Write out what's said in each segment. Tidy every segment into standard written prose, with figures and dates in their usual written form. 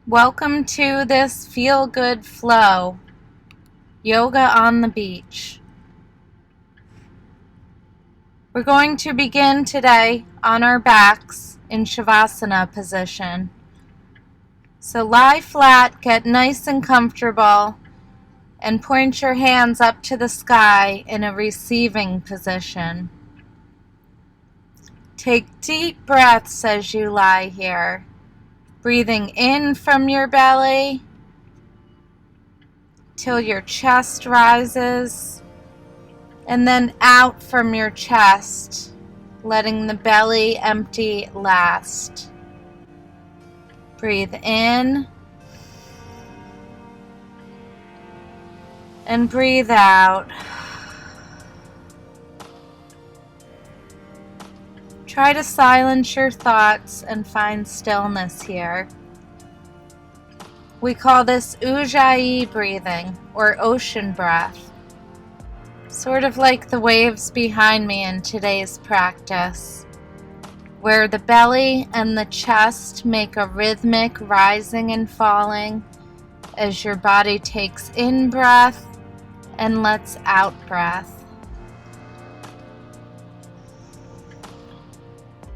Welcome to this feel-good flow, yoga on the beach. We're going to begin today on our backs in Shavasana position. So lie flat, get nice and comfortable, and point your hands up to the sky in a receiving position. Take deep breaths as you lie here. Breathing in from your belly till your chest rises, and then out from your chest, letting the belly empty last. Breathe in and breathe out. Try to silence your thoughts and find stillness here. We call this Ujjayi breathing or ocean breath, sort of like the waves behind me in today's practice, where the belly and the chest make a rhythmic rising and falling as your body takes in breath and lets out breath.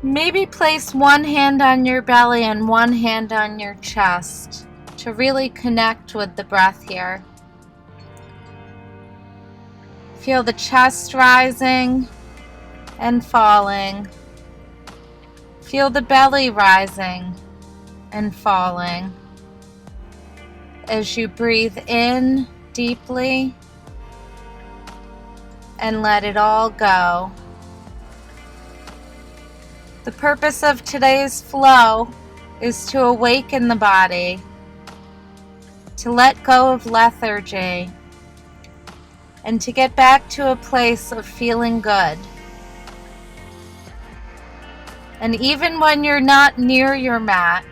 Maybe place one hand on your belly and one hand on your chest to really connect with the breath here. Feel the chest rising and falling. Feel the belly rising and falling as you breathe in deeply and let it all go. The purpose of today's flow is to awaken the body, to let go of lethargy, and to get back to a place of feeling good. And even when you're not near your mat,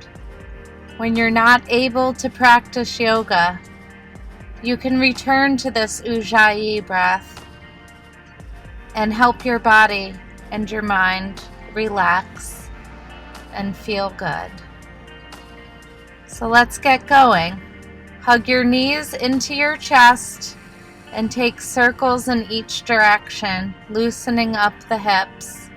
when you're not able to practice yoga, you can return to this Ujjayi breath and help your body and your mind relax and feel good. So let's get going. Hug your knees into your chest and take circles in each direction, loosening up the hips.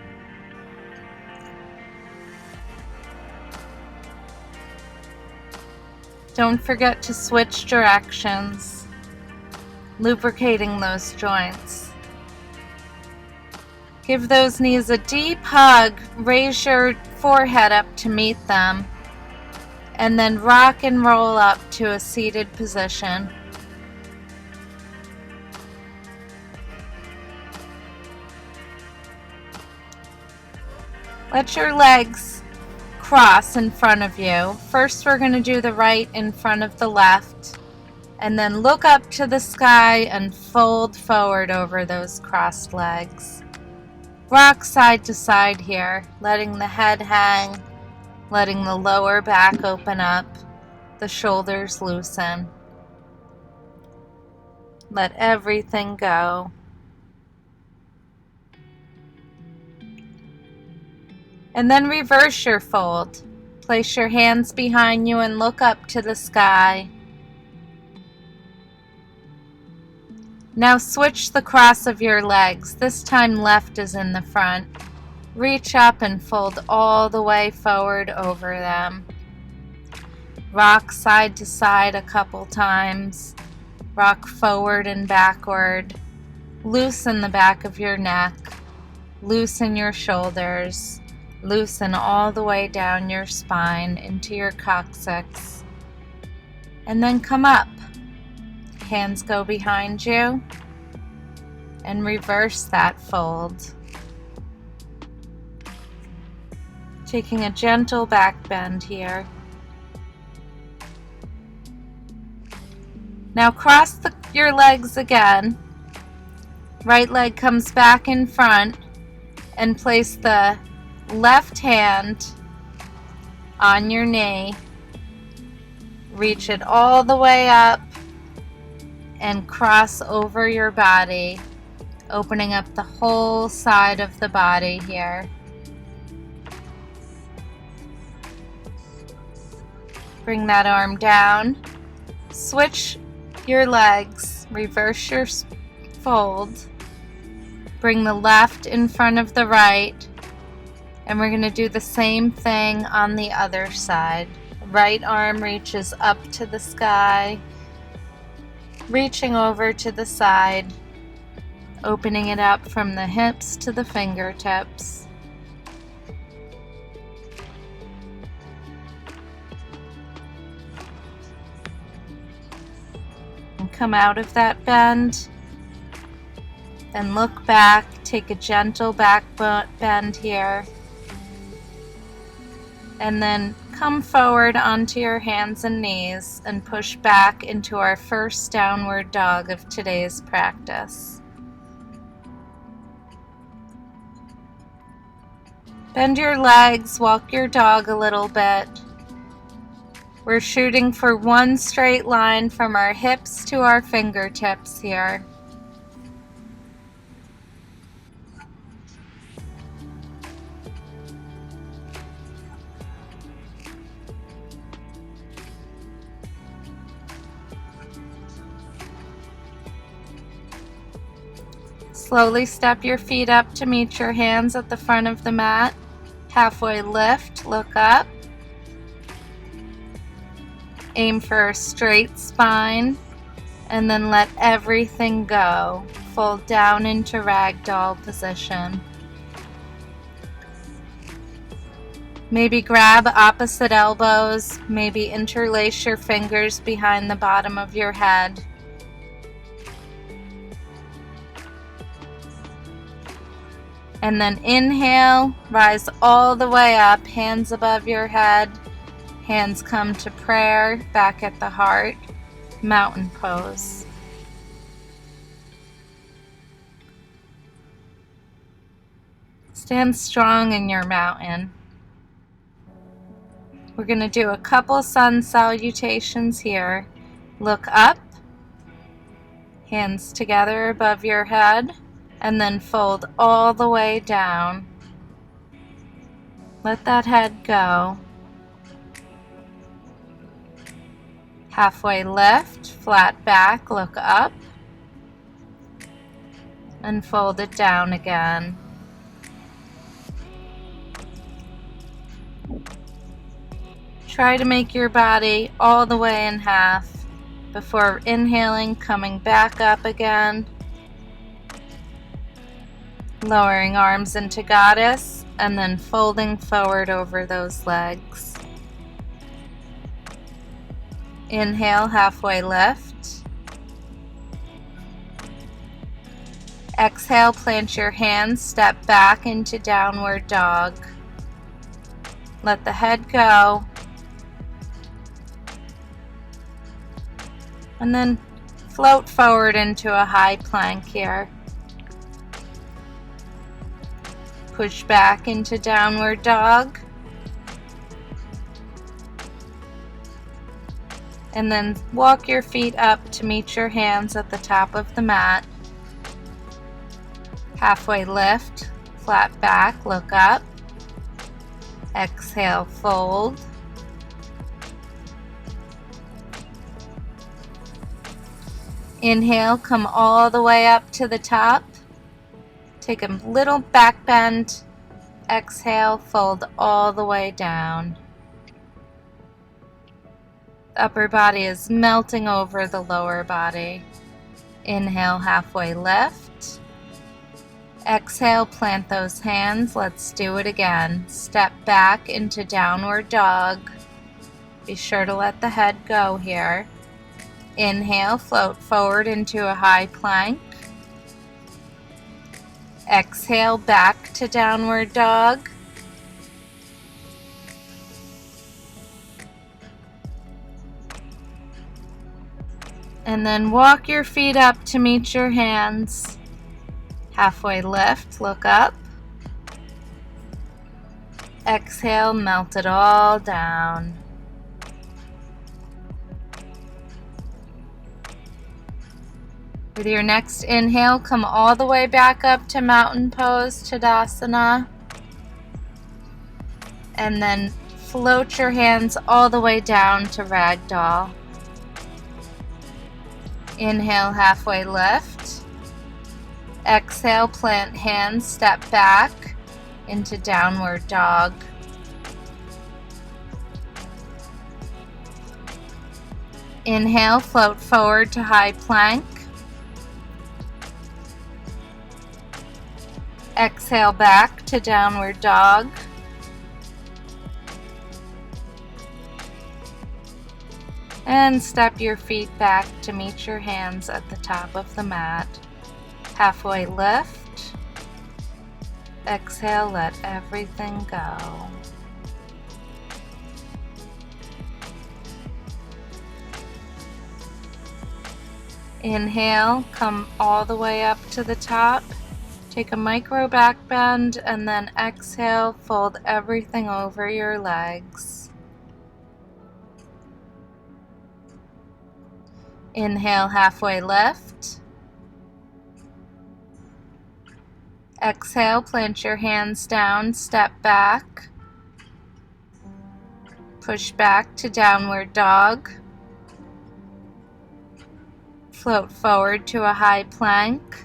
Don't forget to switch directions, lubricating those joints. Give those knees a deep hug, raise your forehead up to meet them, and then rock and roll up to a seated position. Let your legs cross in front of you. First, we're going to do the right in front of the left, and then look up to the sky and fold forward over those crossed legs. Rock side to side here, letting the head hang, letting the lower back open up, the shoulders loosen. Let everything go. And then reverse your fold. Place your hands behind you and look up to the sky. Now switch the cross of your legs. This time left is in the front. Reach up and fold all the way forward over them. Rock side to side a couple times. Rock forward and backward. Loosen the back of your neck. Loosen your shoulders. Loosen all the way down your spine into your coccyx. And then come up. Hands go behind you and reverse that fold. Taking a gentle back bend here. Now cross your legs again. Right leg comes back in front and place the left hand on your knee. Reach it all the way up and cross over your body, opening up the whole side of the body here. Bring that arm down. Switch your legs. Reverse your fold. Bring the left in front of the right. And we're going to do the same thing on the other side. Right arm reaches up to the sky, reaching over to the side, opening it up from the hips to the fingertips. And come out of that bend and look back. Take a gentle back bend here. And then come forward onto your hands and knees and push back into our first downward dog of today's practice. Bend your legs, walk your dog a little bit. We're shooting for one straight line from our hips to our fingertips here. Slowly step your feet up to meet your hands at the front of the mat. Halfway lift, look up. Aim for a straight spine, and then let everything go. Fold down into ragdoll position. Maybe grab opposite elbows, maybe interlace your fingers behind the bottom of your head. And then inhale, rise all the way up, hands above your head, hands come to prayer, back at the heart, mountain pose. Stand strong in your mountain. We're going to do a couple sun salutations here. Look up, hands together above your head, and then fold all the way down. Let that head go. Halfway lift, flat back, look up, and fold it down again. Try to make your body all the way in half before inhaling, coming back up again. Lowering arms into goddess and then folding forward over those legs. Inhale, halfway lift. Exhale, plant your hands, step back into downward dog. Let the head go. And then float forward into a high plank here. Push back into downward dog. And then walk your feet up to meet your hands at the top of the mat. Halfway lift, flat back, look up. Exhale, fold. Inhale, come all the way up to the top. Take a little back bend. Exhale, fold all the way down. The upper body is melting over the lower body. Inhale, halfway lift. Exhale, plant those hands. Let's do it again. Step back into downward dog. Be sure to let the head go here. Inhale, float forward into a high plank. Exhale, back to downward dog. And then walk your feet up to meet your hands. Halfway lift, look up. Exhale, melt it all down. With your next inhale, come all the way back up to mountain pose, Tadasana. And then float your hands all the way down to ragdoll. Inhale, halfway lift. Exhale, plant hands, step back into downward dog. Inhale, float forward to high plank. Exhale, back to downward dog. And step your feet back to meet your hands at the top of the mat. Halfway lift. Exhale, let everything go. Inhale, come all the way up to the top. Take a micro back bend and then exhale, fold everything over your legs. Inhale, halfway lift. Exhale, plant your hands down, step back. Push back to downward dog. Float forward to a high plank.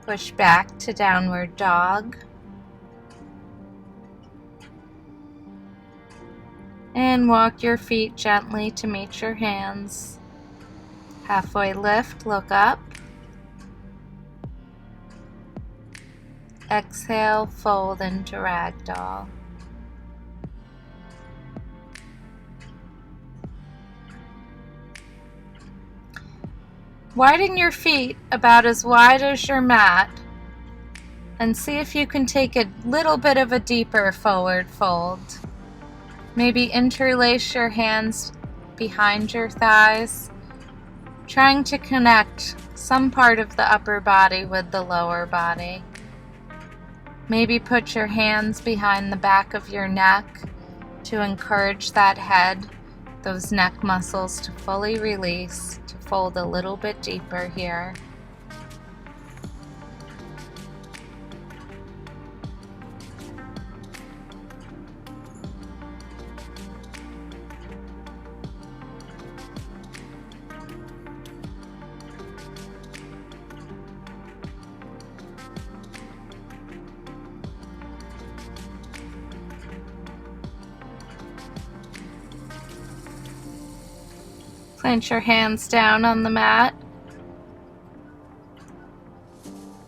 Push back to downward dog. And walk your feet gently to meet your hands. Halfway lift, look up. Exhale, fold into ragdoll. Widen your feet about as wide as your mat and see if you can take a little bit of a deeper forward fold. Maybe interlace your hands behind your thighs, trying to connect some part of the upper body with the lower body. Maybe put your hands behind the back of your neck to encourage that head, those neck muscles to fully release, to fold a little bit deeper here. Plant your hands down on the mat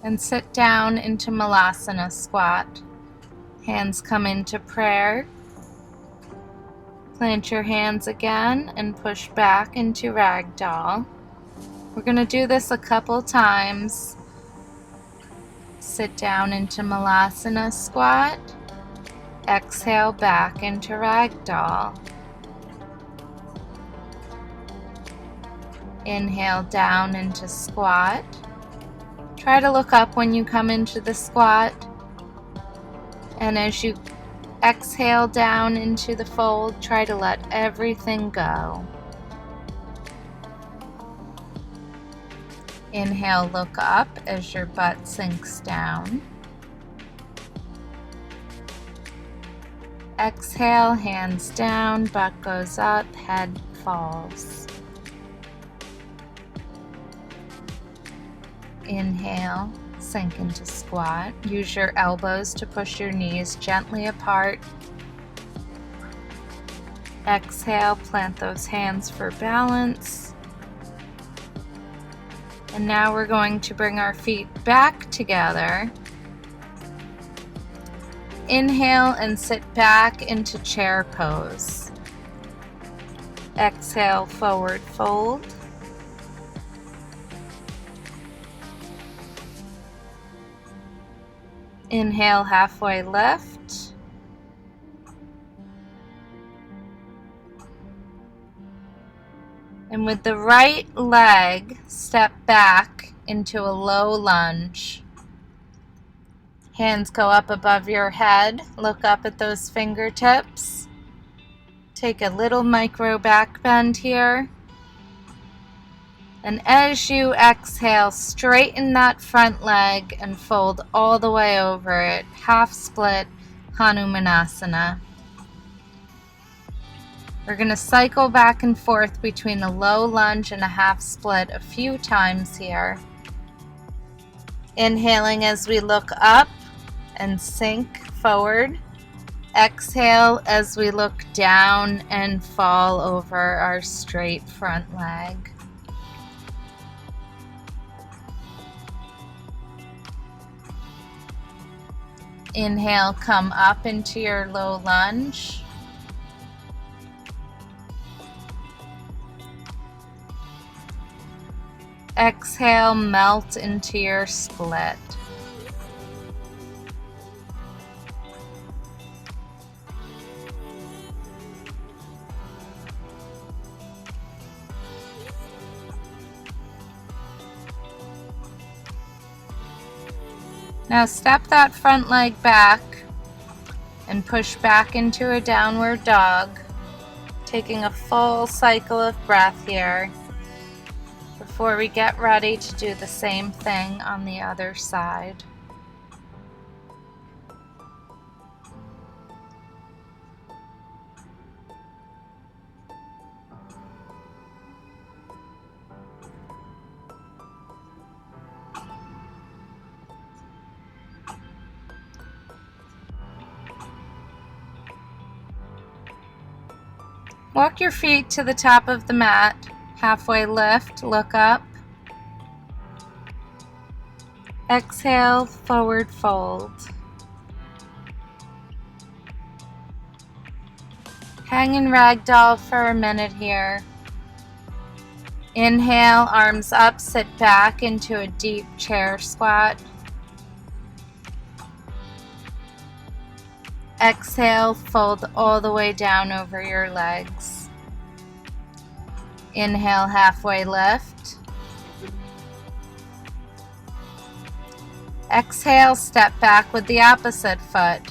and sit down into Malasana Squat. Hands come into prayer. Plant your hands again and push back into ragdoll. We're going to do this a couple times. Sit down into Malasana Squat. Exhale back into ragdoll. Inhale down into squat. Try to look up when you come into the squat. And as you exhale down into the fold, try to let everything go. Inhale, look up as your butt sinks down. Exhale, hands down, butt goes up, head falls. Inhale, sink into squat. Use your elbows to push your knees gently apart. Exhale, plant those hands for balance. And now we're going to bring our feet back together. Inhale and sit back into chair pose. Exhale, forward fold. Inhale, halfway lift. And with the right leg, step back into a low lunge. Hands go up above your head. Look up at those fingertips. Take a little micro back bend here. And as you exhale, straighten that front leg and fold all the way over it. Half split Hanumanasana. We're going to cycle back and forth between a low lunge and a half split a few times here. Inhaling as we look up and sink forward. Exhale as we look down and fall over our straight front leg. Inhale, come up into your low lunge. Exhale, melt into your split. Now step that front leg back and push back into a downward dog, taking a full cycle of breath here before we get ready to do the same thing on the other side. Walk your feet to the top of the mat, halfway lift, look up. Exhale, forward fold. Hang in ragdoll for a minute here. Inhale, arms up, sit back into a deep chair squat. Exhale, fold all the way down over your legs. Inhale, halfway lift. Exhale, step back with the opposite foot.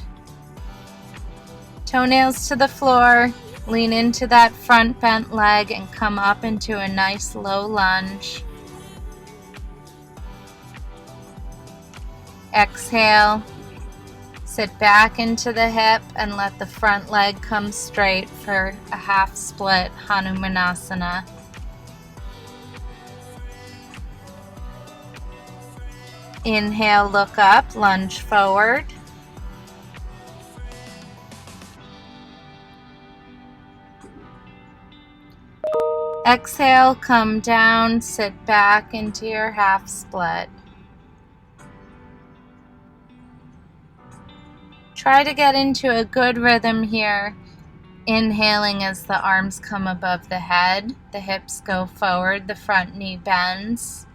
Toenails to the floor, lean into that front bent leg and come up into a nice low lunge. Exhale. Sit back into the hip and let the front leg come straight for a half split Hanumanasana. Inhale, look up, lunge forward. Exhale, come down, sit back into your half split. Try to get into a good rhythm here, inhaling as the arms come above the head, the hips go forward, the front knee bends.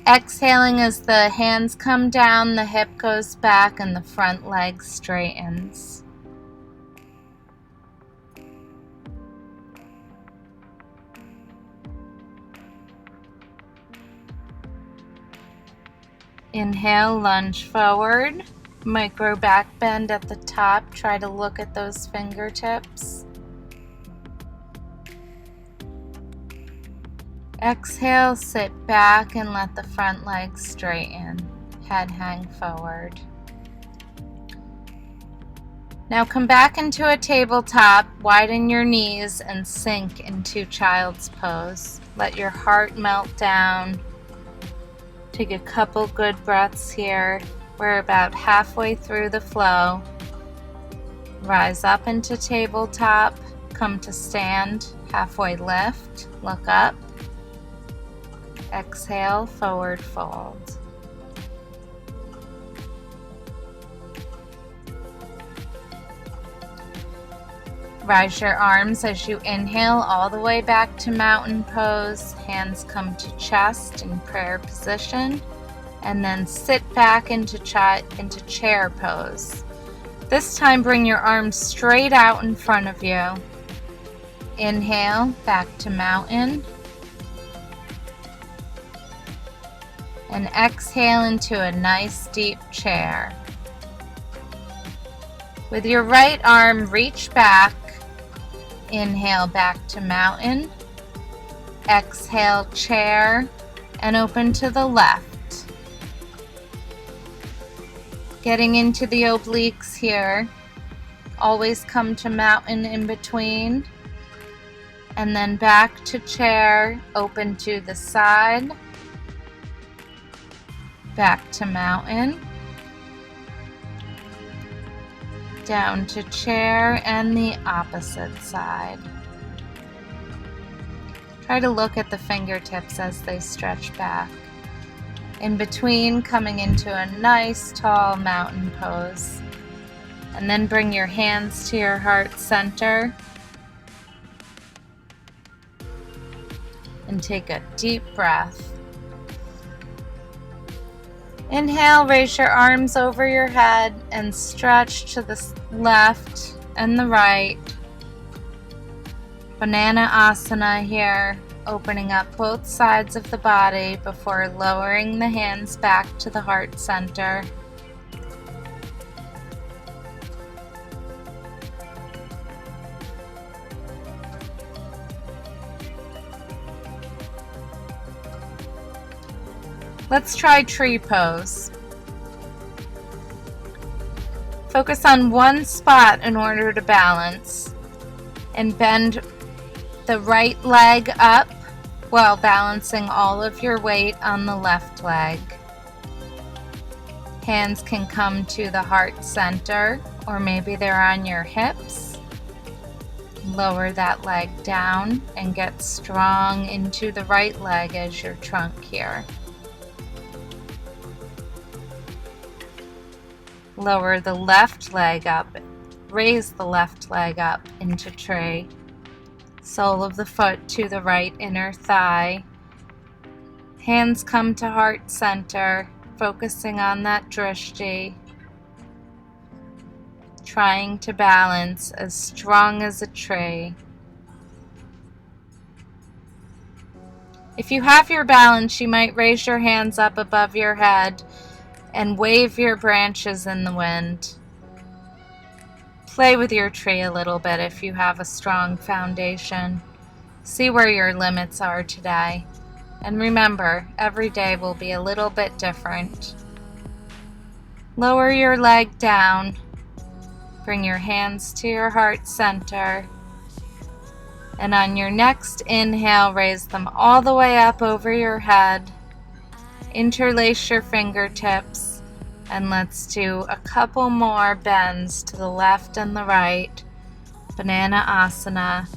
Exhaling as the hands come down, the hip goes back and the front leg straightens. Inhale, lunge forward, micro back bend at the top. Try to look at those fingertips. Exhale, sit back and let the front leg straighten. Head hang forward. Now come back into a tabletop, widen your knees and sink into child's pose. Let your heart melt down. Take a couple good breaths here. We're about halfway through the flow. Rise up into tabletop, come to stand, halfway lift, look up. Exhale, forward fold. Rise your arms as you inhale all the way back to mountain pose. Hands come to chest in prayer position. And then sit back into chair pose. This time bring your arms straight out in front of you. Inhale, back to mountain. And exhale into a nice deep chair. With your right arm, reach back. Inhale, back to mountain. Exhale, chair, and open to the left. Getting into the obliques here. Always come to mountain in between. And then back to chair, open to the side. Back to mountain. Down to chair and the opposite side. Try to look at the fingertips as they stretch back. In between, coming into a nice tall mountain pose. And then bring your hands to your heart center. And take a deep breath. Inhale, raise your arms over your head and stretch to the left and the right. Banana asana here, opening up both sides of the body before lowering the hands back to the heart center. Let's try tree pose. Focus on one spot in order to balance and bend the right leg up while balancing all of your weight on the left leg. Hands can come to the heart center, or maybe they're on your hips. Lower that leg down and get strong into the right leg as your trunk here. Lower the left leg up, raise the left leg up into tree. Sole of the foot to the right inner thigh. Hands come to heart center, focusing on that drishti. Trying to balance as strong as a tree. If you have your balance, you might raise your hands up above your head and wave your branches in the wind. Play with your tree a little bit if you have a strong foundation. See where your limits are today. And remember, every day will be a little bit different. Lower your leg down. Bring your hands to your heart center. And on your next inhale, raise them all the way up over your head. Interlace your fingertips, and let's do a couple more bends to the left and the right. Banana asana,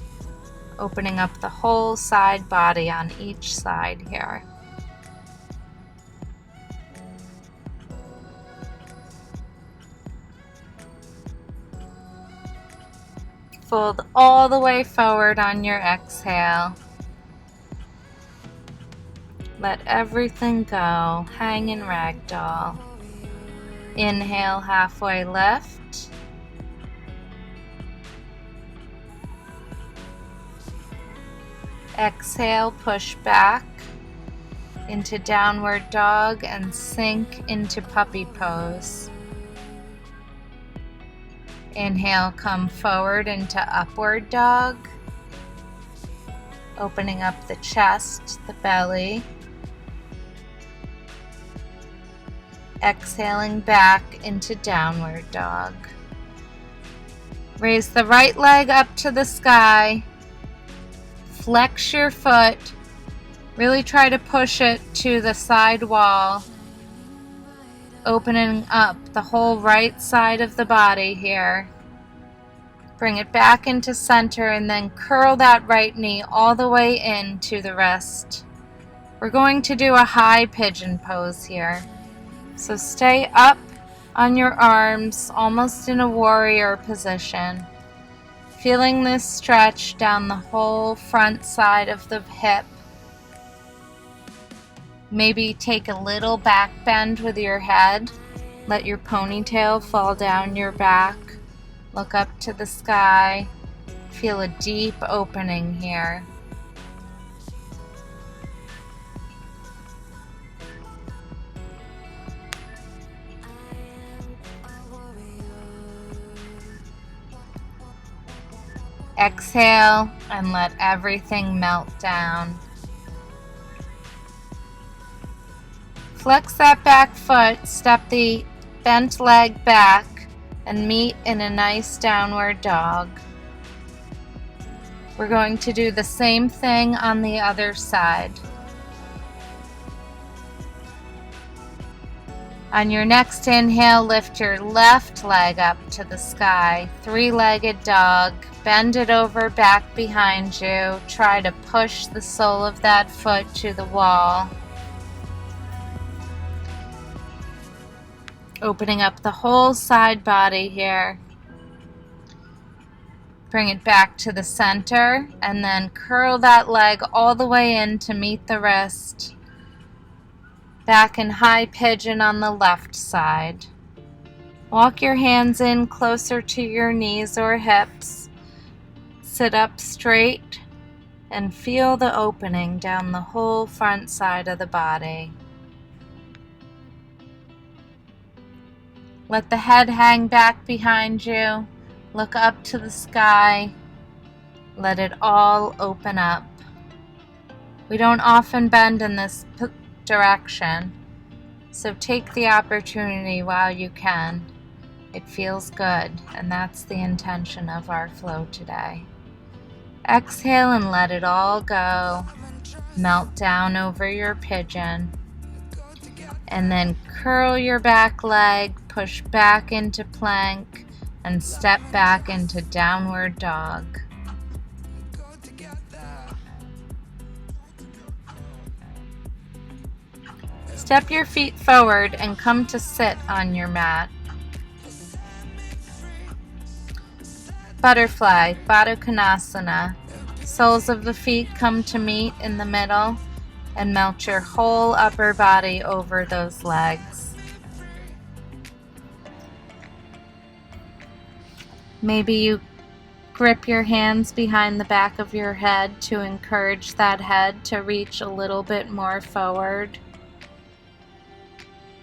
opening up the whole side body on each side here. Fold all the way forward on your exhale. Let everything go. Hang in ragdoll. Inhale, halfway lift. Exhale, push back into downward dog and sink into puppy pose. Inhale, come forward into upward dog. Opening up the chest, the belly. Exhaling back into downward dog. Raise the right leg up to the sky. Flex your foot. Really try to push it to the side wall. Opening up the whole right side of the body here. Bring it back into center and then curl that right knee all the way into the wrist. We're going to do a high pigeon pose here. So stay up on your arms, almost in a warrior position. Feeling this stretch down the whole front side of the hip. Maybe take a little back bend with your head. Let your ponytail fall down your back. Look up to the sky. Feel a deep opening here. Exhale and let everything melt down. Flex that back foot, step the bent leg back, and meet in a nice downward dog. We're going to do the same thing on the other side. On your next inhale, lift your left leg up to the sky, three-legged dog, bend it over back behind you, try to push the sole of that foot to the wall. Opening up the whole side body here. Bring it back to the center and then curl that leg all the way in to meet the wrist. Back in high pigeon on the left side. Walk your hands in closer to your knees or hips. Sit up straight and feel the opening down the whole front side of the body. Let the head hang back behind you. Look up to the sky. Let it all open up. We don't often bend in this direction, so take the opportunity while you can. It feels good, and that's the intention of our flow today. Exhale and let it all go. Melt down over your pigeon. And then curl your back leg, push back into plank, and step back into downward dog. Step your feet forward and come to sit on your mat. Butterfly, Baddha Konasana. Soles of the feet come to meet in the middle and melt your whole upper body over those legs. Maybe you grip your hands behind the back of your head to encourage that head to reach a little bit more forward.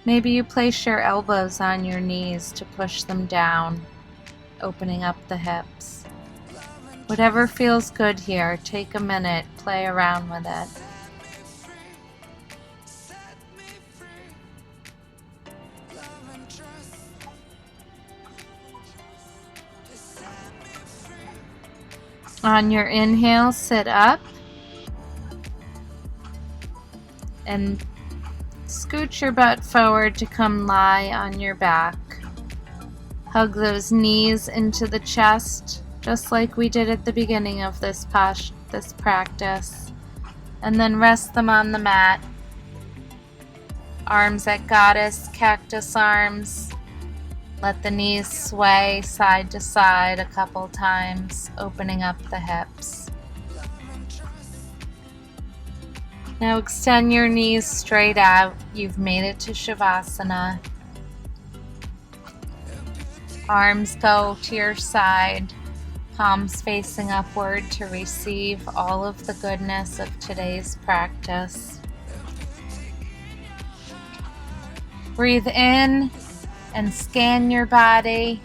Maybe you place your elbows on your knees to push them down, opening up the hips. Whatever feels good here, take a minute, play around with it. On your inhale, sit up and scoot your butt forward to come lie on your back. Hug those knees into the chest, just like we did at the beginning of this practice, and then rest them on the mat. Arms at goddess, cactus arms. Let the knees sway side to side a couple times, opening up the hips. Now extend your knees straight out. You've made it to Shavasana. Arms go to your side, palms facing upward to receive all of the goodness of today's practice. Breathe in and scan your body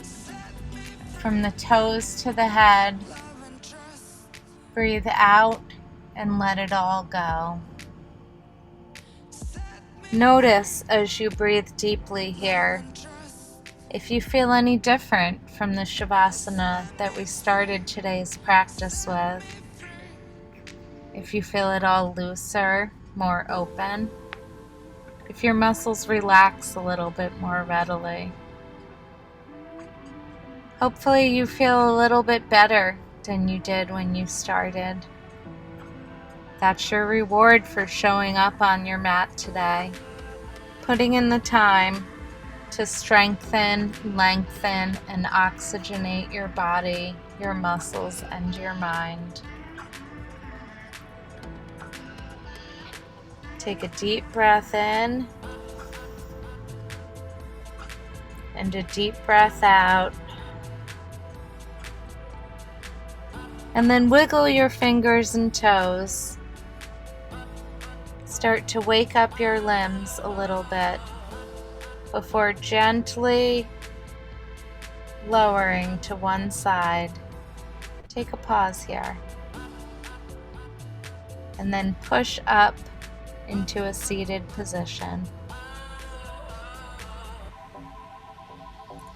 from the toes to the head. Breathe out and let it all go. Notice as you breathe deeply here, if you feel any different from the Shavasana that we started today's practice with. If you feel it all looser, more open. If your muscles relax a little bit more readily. Hopefully you feel a little bit better than you did when you started. That's your reward for showing up on your mat today. Putting in the time to strengthen, lengthen, and oxygenate your body, your muscles, and your mind. Take a deep breath in and a deep breath out. And then wiggle your fingers and toes. Start to wake up your limbs a little bit before gently lowering to one side. Take a pause here. And then push up into a seated position.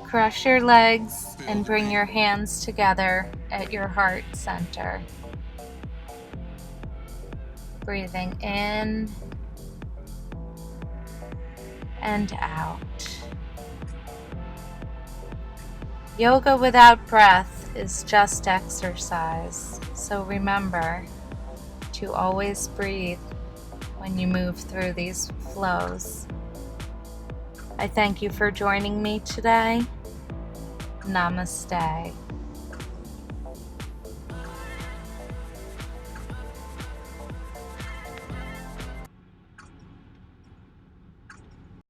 Cross your legs and bring your hands together at your heart center. Breathing in and out. Yoga without breath is just exercise, so remember to always breathe when you move through these flows. I thank you for joining me today. Namaste.